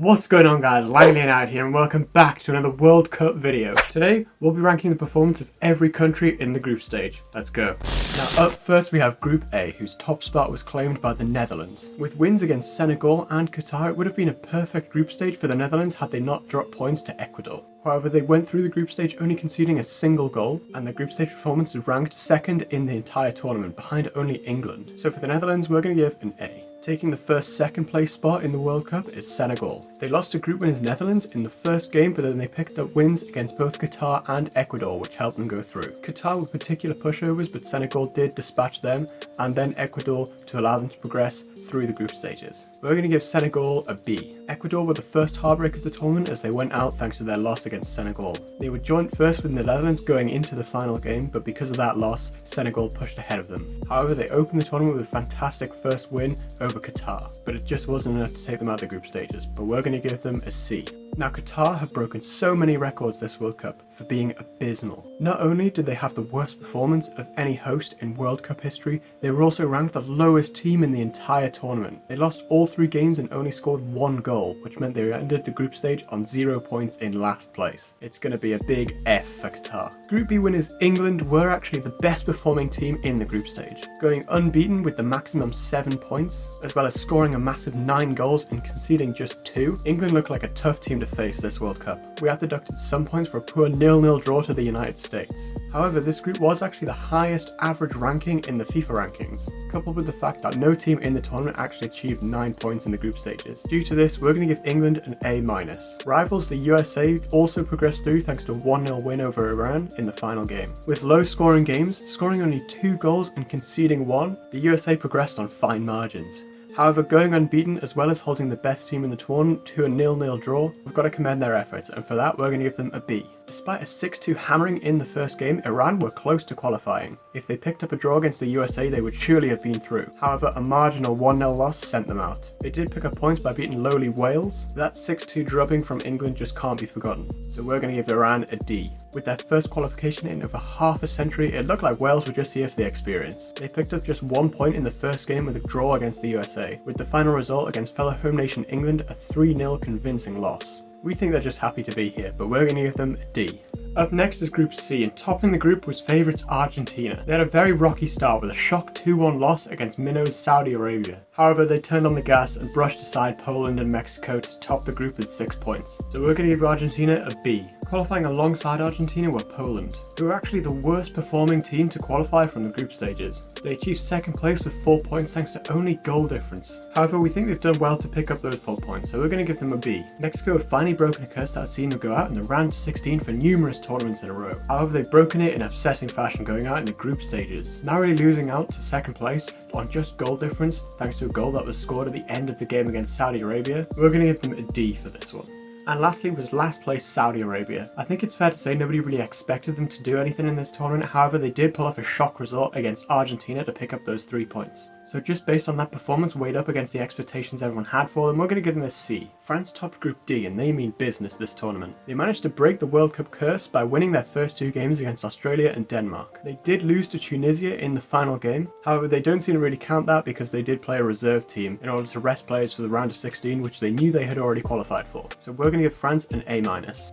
What's going on, guys? Langley out here and welcome back to another World Cup video. Today we'll be ranking the performance of every country in the group stage. Let's go. Now up first we have Group A, whose top spot was claimed by the Netherlands. With wins against Senegal and Qatar, it would have been a perfect group stage for the Netherlands had they not dropped points to Ecuador. However, they went through the group stage only conceding a single goal, and their group stage performance was ranked second in the entire tournament, behind only England. So for the Netherlands, we're going to give an A. Taking the first second place spot in the World Cup is Senegal. They lost to group winners Netherlands in the first game, but then they picked up wins against both Qatar and Ecuador, which helped them go through. Qatar were particular pushovers, but Senegal did dispatch them and then Ecuador to allow them to progress through the group stages. We're going to give Senegal a B. Ecuador were the first heartbreak of the tournament as they went out thanks to their loss against Senegal. They were joint first with the Netherlands going into the final game, but because of that loss, Senegal pushed ahead of them. However, they opened the tournament with a fantastic first win over Qatar, but it just wasn't enough to take them out of the group stages, but we're going to give them a C. Now, Qatar have broken so many records this World Cup for being abysmal. Not only did they have the worst performance of any host in World Cup history, they were also ranked the lowest team in the entire tournament. They lost all 3 games and only scored 1 goal, which meant they ended the group stage on 0 points in last place. It's going to be a big F for Qatar. Group B winners England were actually the best performing team in the group stage, going unbeaten with the maximum 7 points, as well as scoring a massive 9 goals and conceding just 2. England looked like a tough team to face this World Cup. We have deducted some points for a poor 0-0 draw to the United States. However, this group was actually the highest average ranking in the FIFA rankings, coupled with the fact that no team in the tournament actually achieved 9 points in the group stages. Due to this, we're going to give England an A-. Rivals the USA also progressed through thanks to a 1-0 win over Iran in the final game. With low scoring games, scoring only 2 goals and conceding 1, the USA progressed on fine margins. However, going unbeaten as well as holding the best team in the tournament to a 0-0 draw, we've got to commend their efforts, and for that we're going to give them a B. Despite a 6-2 hammering in the first game, Iran were close to qualifying. If they picked up a draw against the USA, they would surely have been through. However, a marginal 1-0 loss sent them out. They did pick up points by beating lowly Wales. That 6-2 drubbing from England just can't be forgotten, so we're going to give Iran a D. With their first qualification in over half a century, it looked like Wales were just here for the experience. They picked up just 1 point in the first game with a draw against the USA, with the final result against fellow home nation England a 3-0 convincing loss. We think they're just happy to be here, but we're going to give them a D. Up next is Group C, and topping the group was favourites Argentina. They had a very rocky start with a shock 2-1 loss against minnows Saudi Arabia. However, they turned on the gas and brushed aside Poland and Mexico to top the group with 6 points. So we're going to give Argentina a B. Qualifying alongside Argentina were Poland, who were actually the worst performing team to qualify from the group stages. They achieved second place with 4 points thanks to only goal difference. However, we think they've done well to pick up those 4 points, so we're going to give them a B. Mexico had finally broken a curse that had seen them go out in the round of 16 for numerous tournaments in a row. However, they've broken it in upsetting fashion, going out in the group stages, narrowly losing out to second place on just goal difference thanks to a goal that was scored at the end of the game against Saudi Arabia. We're going to give them a D for this one. And lastly was last place Saudi Arabia. I think it's fair to say nobody really expected them to do anything in this tournament, however they did pull off a shock result against Argentina to pick up those 3 points. So just based on that performance weighed up against the expectations everyone had for them, we're going to give them a C. France topped Group D and they mean business this tournament. They managed to break the World Cup curse by winning their first 2 games against Australia and Denmark. They did lose to Tunisia in the final game, however they don't seem to really count that because they did play a reserve team in order to rest players for the round of 16, which they knew they had already qualified for. So we're going to give France an A-.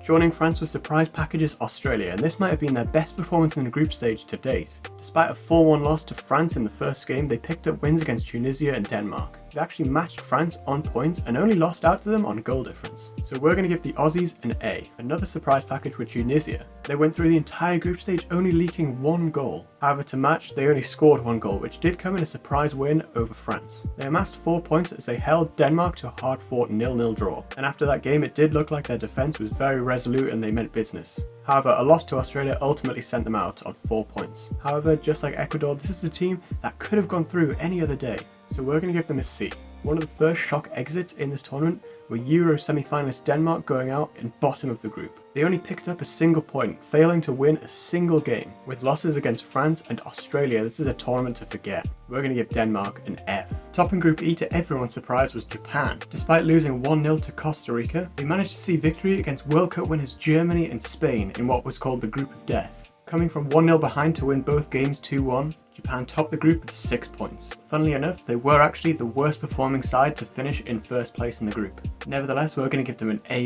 Joining France was surprise packages Australia, and this might have been their best performance in the group stage to date. Despite a 4-1 loss to France in the first game, they picked up wins against Tunisia and Denmark. They actually matched France on points and only lost out to them on goal difference. So we're going to give the Aussies an A. Another surprise package with Tunisia. They went through the entire group stage only leaking 1 goal. However, to match, they only scored 1 goal, which did come in a surprise win over France. They amassed 4 points as they held Denmark to a hard-fought 0-0 draw. And after that game, it did look like their defence was very resolute and they meant business. However, a loss to Australia ultimately sent them out on 4 points. However, just like Ecuador, this is a team that could have gone through any other day. So we're going to give them a C. One of the first shock exits in this tournament were Euro semi-finalist Denmark going out in bottom of the group. They only picked up a single point, failing to win a single game. With losses against France and Australia, this is a tournament to forget. We're going to give Denmark an F. Topping Group E to everyone's surprise was Japan. Despite losing 1-0 to Costa Rica, they managed to see victory against World Cup winners Germany and Spain in what was called the Group of Death. Coming from 1-0 behind to win both games 2-1, Japan topped the group with 6 points. Funnily enough, they were actually the worst performing side to finish in first place in the group. Nevertheless, we're going to give them an A-.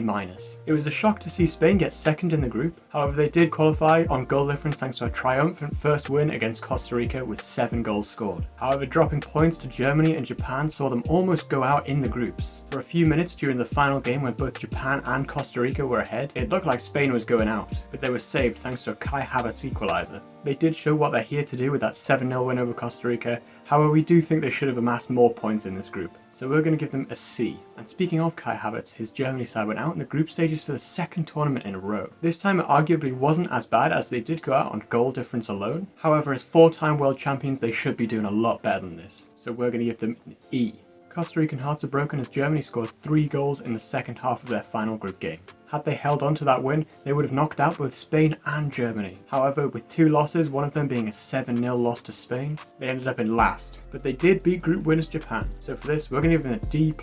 It was a shock to see Spain get second in the group, however they did qualify on goal difference thanks to a triumphant first win against Costa Rica with 7 goals scored. However, dropping points to Germany and Japan saw them almost go out in the groups. For a few minutes during the final game when both Japan and Costa Rica were ahead, it looked like Spain was going out, but they were saved thanks to a Kai Havertz equaliser. They did show what they're here to do with that 7-0 win over Costa Rica, however we do think they should have amassed more points in this group. So we're going to give them a C. And speaking of Kai Havertz, his Germany side went out in the group stages for the second tournament in a row. This time it arguably wasn't as bad as they did go out on goal difference alone. However, as 4-time world champions, they should be doing a lot better than this. So we're going to give them an E. Costa Rican hearts are broken as Germany scored 3 goals in the second half of their final group game. Had they held on to that win, they would have knocked out both Spain and Germany. However, with 2 losses, one of them being a 7-0 loss to Spain, they ended up in last. But they did beat group winners Japan, so for this, we're going to give them a D+.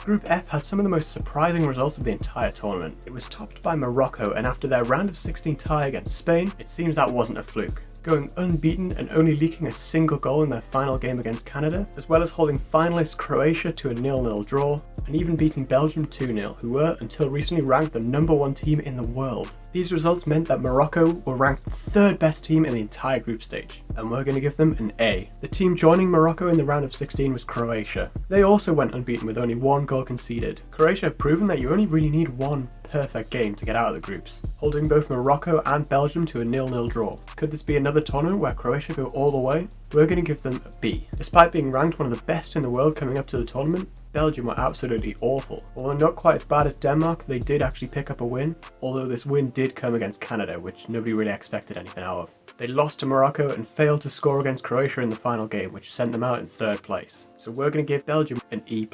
Group F had some of the most surprising results of the entire tournament. It was topped by Morocco, and after their round of 16 tie against Spain, it seems that wasn't a fluke. Going unbeaten and only leaking a single goal in their final game against Canada, as well as holding finalists Croatia to a 0-0 draw, and even beating Belgium 2-0, who were, until recently, ranked the #1 team in the world. These results meant that Morocco were ranked the 3rd best team in the entire group stage, and we're going to give them an A. The team joining Morocco in the round of 16 was Croatia. They also went unbeaten with only 1 goal conceded. Croatia have proven that you only really need 1 perfect game to get out of the groups, holding both Morocco and Belgium to a 0-0 draw. Could this be another tournament where Croatia go all the way? We're going to give them a B. Despite being ranked one of the best in the world coming up to the tournament, Belgium were absolutely awful. Although not quite as bad as Denmark, they did actually pick up a win, although this win did come against Canada, which nobody really expected anything out of. They lost to Morocco and failed to score against Croatia in the final game, which sent them out in 3rd place. So we're going to give Belgium an E+.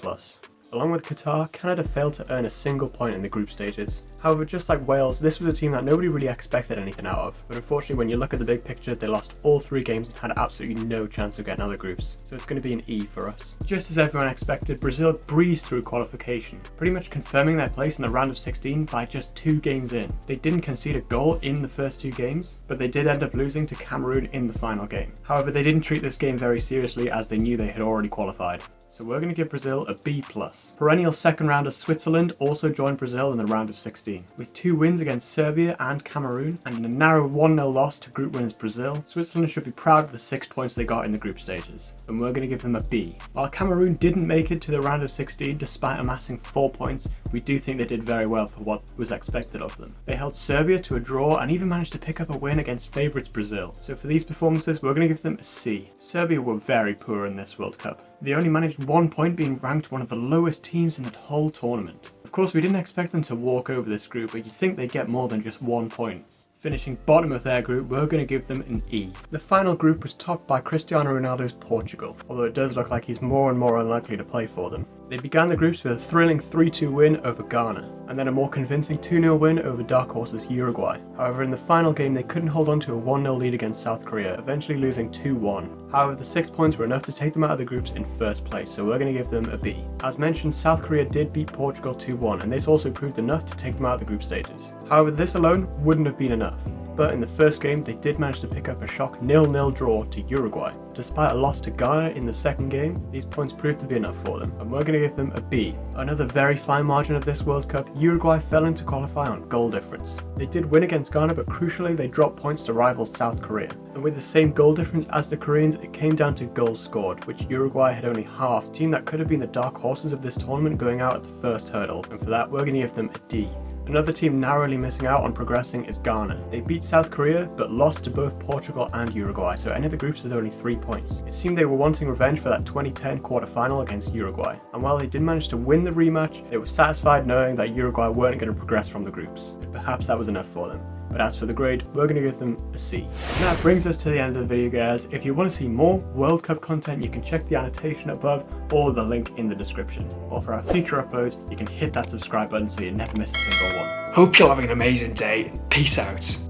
Along with Qatar, Canada failed to earn a single point in the group stages. However, just like Wales, this was a team that nobody really expected anything out of. But unfortunately, when you look at the big picture, they lost all 3 games and had absolutely no chance of getting out of the groups. So it's going to be an E for us. Just as everyone expected, Brazil breezed through qualification, pretty much confirming their place in the round of 16 by just 2 games in. They didn't concede a goal in the first 2 games, but they did end up losing to Cameroon in the final game. However, they didn't treat this game very seriously as they knew they had already qualified. So we're going to give Brazil a B+. Perennial second rounder Switzerland also joined Brazil in the round of 16. With 2 wins against Serbia and Cameroon, and a narrow 1-0 loss to group winners Brazil, Switzerland should be proud of the 6 points they got in the group stages, and we're going to give them a B. While Cameroon didn't make it to the round of 16 despite amassing 4 points, we do think they did very well for what was expected of them. They held Serbia to a draw and even managed to pick up a win against favourites Brazil. So for these performances, we're going to give them a C. Serbia were very poor in this World Cup. They only managed 1 point, being ranked one of the lowest teams in the whole tournament. Of course, we didn't expect them to walk over this group, but you'd think they'd get more than just 1 point. Finishing bottom of their group, we're going to give them an E. The final group was topped by Cristiano Ronaldo's Portugal, although it does look like he's more and more unlikely to play for them. They began the groups with a thrilling 3-2 win over Ghana, and then a more convincing 2-0 win over dark horses Uruguay. However, in the final game they couldn't hold on to a 1-0 lead against South Korea, eventually losing 2-1. However, the 6 points were enough to take them out of the groups in first place, so we're going to give them a B. As mentioned, South Korea did beat Portugal 2-1, and this also proved enough to take them out of the group stages. However, this alone wouldn't have been enough. But in the first game, they did manage to pick up a shock 0-0 draw to Uruguay. Despite a loss to Ghana in the second game, these points proved to be enough for them, and we're going to give them a B. Another very fine margin of this World Cup, Uruguay fell into qualify on goal difference. They did win against Ghana, but crucially they dropped points to rival South Korea. And with the same goal difference as the Koreans, it came down to goals scored, which Uruguay had only half, a team that could have been the dark horses of this tournament going out at the first hurdle, and for that we're going to give them a D. Another team narrowly missing out on progressing is Ghana. They beat South Korea but lost to both Portugal and Uruguay, so any of the groups is only 3 points. It seemed they were wanting revenge for that 2010 quarter-final against Uruguay, and while they did manage to win the rematch, they were satisfied knowing that Uruguay weren't going to progress from the groups, but perhaps that was enough for them. But as for the grade, we're going to give them a C. And that brings us to the end of the video, guys. If you want to see more World Cup content, you can check the annotation above or the link in the description. Or for our future uploads, you can hit that subscribe button so you never miss a single one. Hope you're having an amazing day. Peace out.